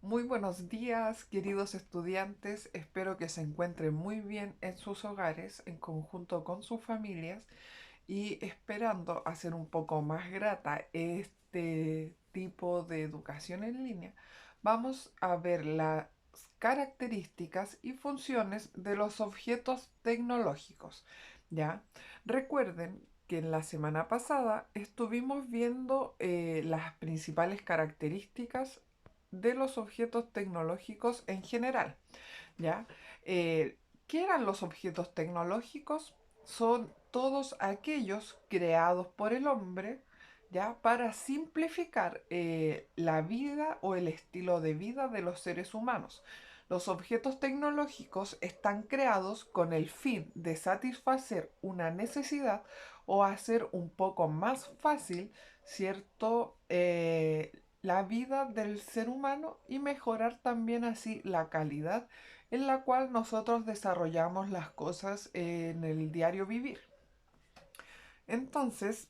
Muy buenos días, queridos estudiantes. Espero que se encuentren muy bien en sus hogares, en conjunto con sus familias y esperando hacer un poco más grata este tipo de educación en línea. Vamos a ver las características y funciones de los objetos tecnológicos. ¿Ya? Recuerden que en la semana pasada estuvimos viendo las principales características de los objetos tecnológicos en general, ¿ya? Eh, ¿Qué eran los objetos tecnológicos? Son todos aquellos creados por el hombre, ¿ya? Para simplificar la vida o el estilo de vida de los seres humanos. Los objetos tecnológicos están creados con el fin de satisfacer una necesidad o hacer un poco más fácil, ¿cierto? La vida del ser humano y mejorar también así la calidad en la cual nosotros desarrollamos las cosas en el diario vivir. Entonces,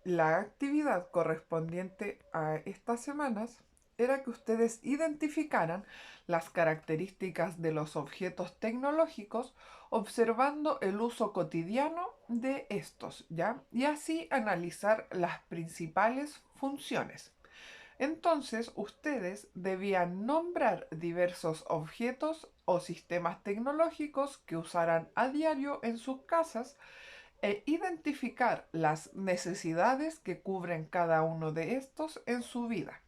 la actividad correspondiente a estas semanas era que ustedes identificaran las características de los objetos tecnológicos observando el uso cotidiano de estos, ¿ya? Y así analizar las principales funciones. Entonces, ustedes debían nombrar diversos objetos o sistemas tecnológicos que usarán a diario en sus casas e identificar las necesidades que cubren cada uno de estos en su vida.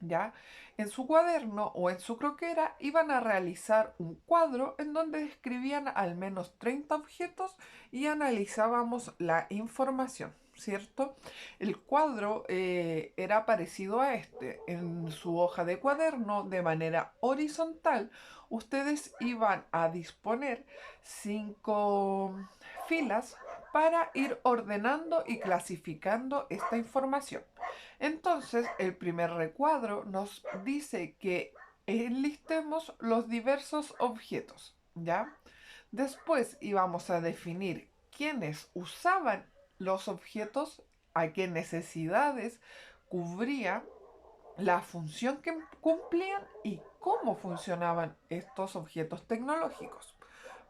¿Ya? En su cuaderno o en su croquera iban a realizar un cuadro en donde describían al menos 30 objetos y analizábamos la información, ¿cierto? El cuadro era parecido a este. En su hoja de cuaderno, de manera horizontal, ustedes iban a disponer 5 filas para ir ordenando y clasificando esta información. Entonces, el primer recuadro nos dice que enlistemos los diversos objetos, ¿ya? Después íbamos a definir quiénes usaban los objetos, a qué necesidades cubría, la función que cumplían y cómo funcionaban estos objetos tecnológicos.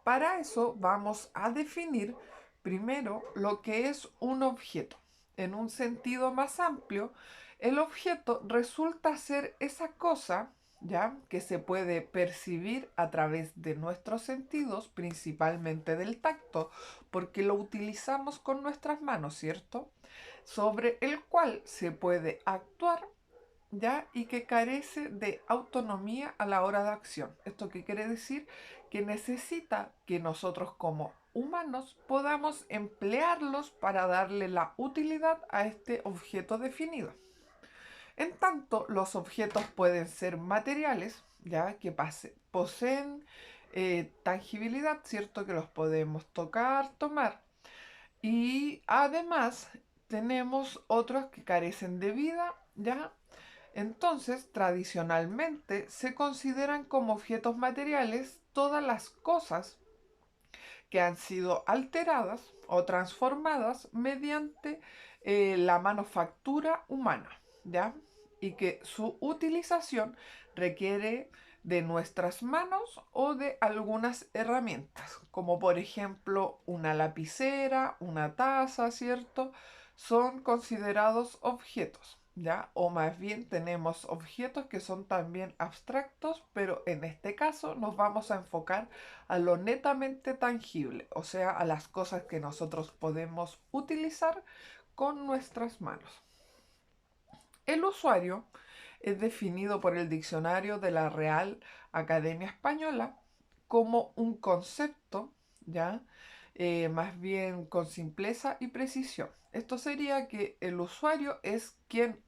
Para eso vamos a definir primero lo que es un objeto. En un sentido más amplio, el objeto resulta ser esa cosa, ¿ya? Que se puede percibir a través de nuestros sentidos, principalmente del tacto, porque lo utilizamos con nuestras manos, ¿cierto? Sobre el cual se puede actuar, ¿ya? Y que carece de autonomía a la hora de acción. ¿Esto qué quiere decir? Que necesita que nosotros como humanos podamos emplearlos para darle la utilidad a este objeto definido. En tanto, los objetos pueden ser materiales, ya que poseen tangibilidad, ¿cierto? Que los podemos tocar, tomar. Y además tenemos otros que carecen de vida, ¿ya? Entonces, tradicionalmente se consideran como objetos materiales todas las cosas que han sido alteradas o transformadas mediante la manufactura humana, ¿ya? Y que su utilización requiere de nuestras manos o de algunas herramientas, como por ejemplo una lapicera, una taza, ¿cierto? Son considerados objetos, ¿ya? O más bien tenemos objetos que son también abstractos, pero en este caso nos vamos a enfocar a lo netamente tangible, o sea, a las cosas que nosotros podemos utilizar con nuestras manos. El usuario es definido por el diccionario de la Real Academia Española como un concepto, ¿ya? Más bien con simpleza y precisión. Esto sería que el usuario es quien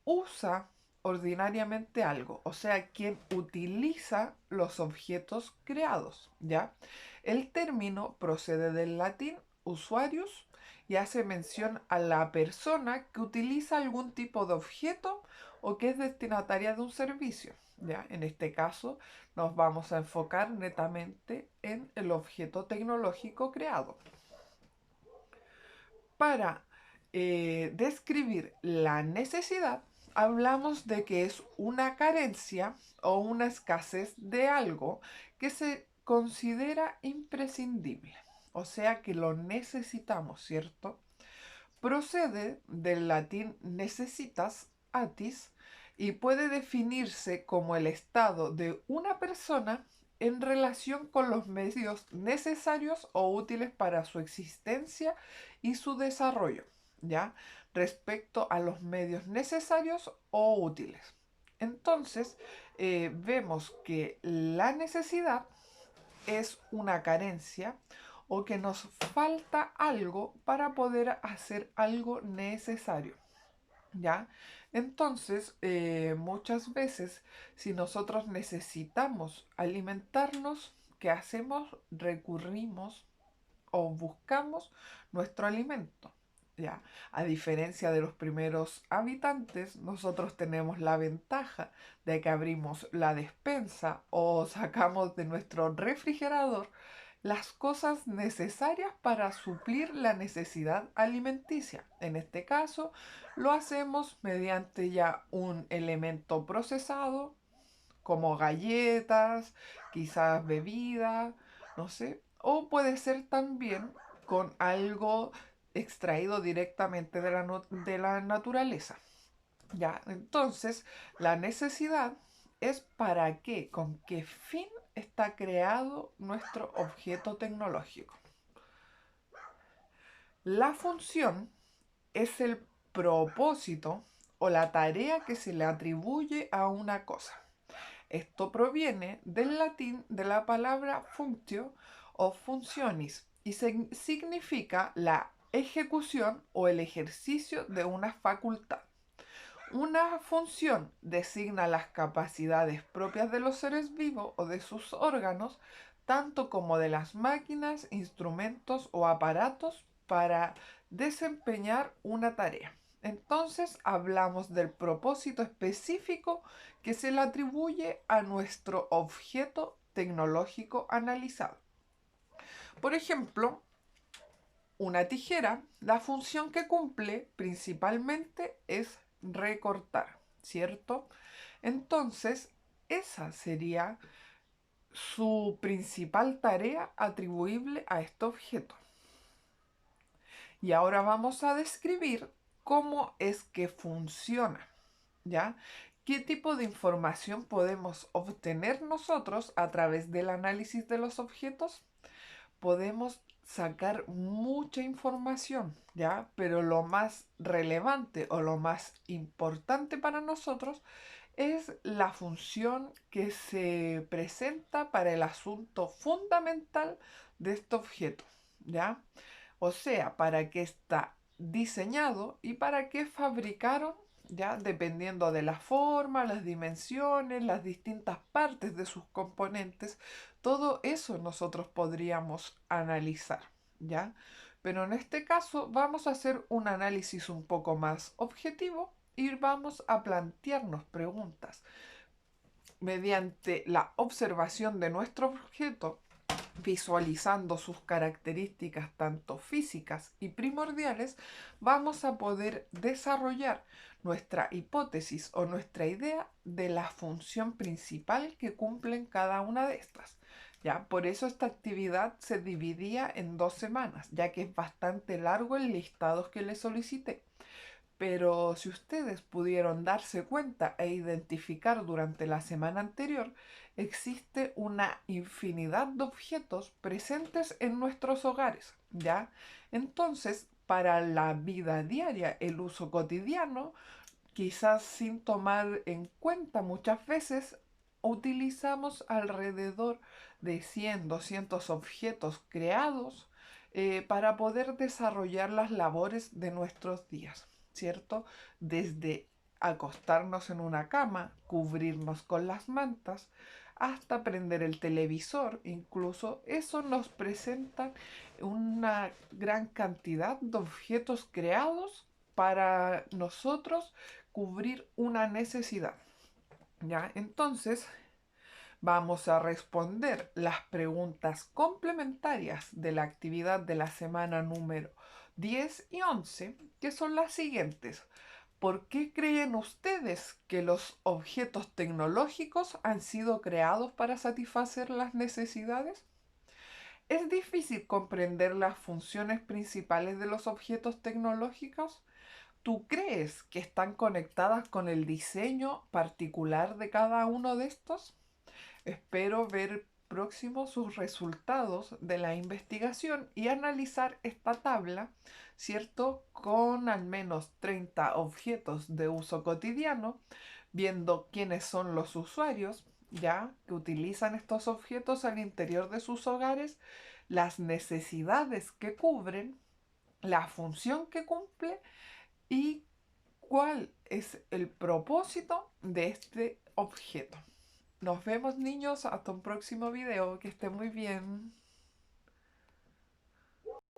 usa ordinariamente algo, o sea, quien utiliza los objetos creados, ¿ya? El término procede del latín usuarius y hace mención a la persona que utiliza algún tipo de objeto o que es destinataria de un servicio, ¿ya? En este caso nos vamos a enfocar netamente en el objeto tecnológico creado. Para describir la necesidad, hablamos de que es una carencia o una escasez de algo que se considera imprescindible, o sea que lo necesitamos, ¿cierto? Procede del latín necessitas, atis, y puede definirse como el estado de una persona en relación con los medios necesarios o útiles para su existencia y su desarrollo, ¿ya? Respecto a los medios necesarios o útiles. Entonces, vemos que la necesidad es una carencia o que nos falta algo para poder hacer algo necesario, ¿ya? Entonces, muchas veces, si nosotros necesitamos alimentarnos, ¿qué hacemos? Recurrimos o buscamos nuestro alimento. ¿Ya? A diferencia de los primeros habitantes, nosotros tenemos la ventaja de que abrimos la despensa o sacamos de nuestro refrigerador las cosas necesarias para suplir la necesidad alimenticia. En este caso, lo hacemos mediante ya un elemento procesado como galletas, quizás bebida, no sé, o puede ser también con algo extraído directamente de la naturaleza. Ya, entonces la necesidad es para qué, con qué fin está creado nuestro objeto tecnológico. La función es el propósito o la tarea que se le atribuye a una cosa. Esto proviene del latín de la palabra functio o funcionis y significa la ejecución o el ejercicio de una facultad. Una función designa las capacidades propias de los seres vivos o de sus órganos, tanto como de las máquinas, instrumentos o aparatos para desempeñar una tarea. Entonces hablamos del propósito específico que se le atribuye a nuestro objeto tecnológico analizado. Por ejemplo, una tijera, la función que cumple principalmente es recortar, ¿cierto? Entonces, esa sería su principal tarea atribuible a este objeto. Y ahora vamos a describir cómo es que funciona, ¿ya? ¿Qué tipo de información podemos obtener nosotros a través del análisis de los objetos? Podemos sacar mucha información, ¿ya? Pero lo más relevante o lo más importante para nosotros es la función que se presenta para el asunto fundamental de este objeto, ¿ya? O sea, para qué está diseñado y para qué fabricaron, ya dependiendo de la forma, las dimensiones, las distintas partes de sus componentes, todo eso nosotros podríamos analizar, ¿ya? Pero en este caso vamos a hacer un análisis un poco más objetivo y vamos a plantearnos preguntas mediante la observación de nuestro objeto, visualizando sus características tanto físicas y primordiales, vamos a poder desarrollar nuestra hipótesis o nuestra idea de la función principal que cumplen cada una de estas. ¿Ya? Por eso esta actividad se dividía en 2 semanas, ya que es bastante largo el listado que le solicité. Pero si ustedes pudieron darse cuenta e identificar durante la semana anterior, existe una infinidad de objetos presentes en nuestros hogares, ¿ya? Entonces, para la vida diaria, el uso cotidiano, quizás sin tomar en cuenta muchas veces, utilizamos alrededor de 100, 200 objetos creados para poder desarrollar las labores de nuestros días, ¿cierto? Desde acostarnos en una cama, cubrirnos con las mantas, hasta prender el televisor, incluso eso nos presenta una gran cantidad de objetos creados para nosotros cubrir una necesidad. ¿Ya? Entonces, vamos a responder las preguntas complementarias de la actividad de la semana número 10 y 11, que son las siguientes. ¿Por qué creen ustedes que los objetos tecnológicos han sido creados para satisfacer las necesidades? ¿Es difícil comprender las funciones principales de los objetos tecnológicos? ¿Tú crees que están conectadas con el diseño particular de cada uno de estos? Espero ver próximo sus resultados de la investigación y analizar esta tabla, ¿cierto? Con al menos 30 objetos de uso cotidiano, viendo quiénes son los usuarios, ya que utilizan estos objetos al interior de sus hogares, las necesidades que cubren, la función que cumple y cuál es el propósito de este objeto. Nos vemos, niños, hasta un próximo video. Que estén muy bien.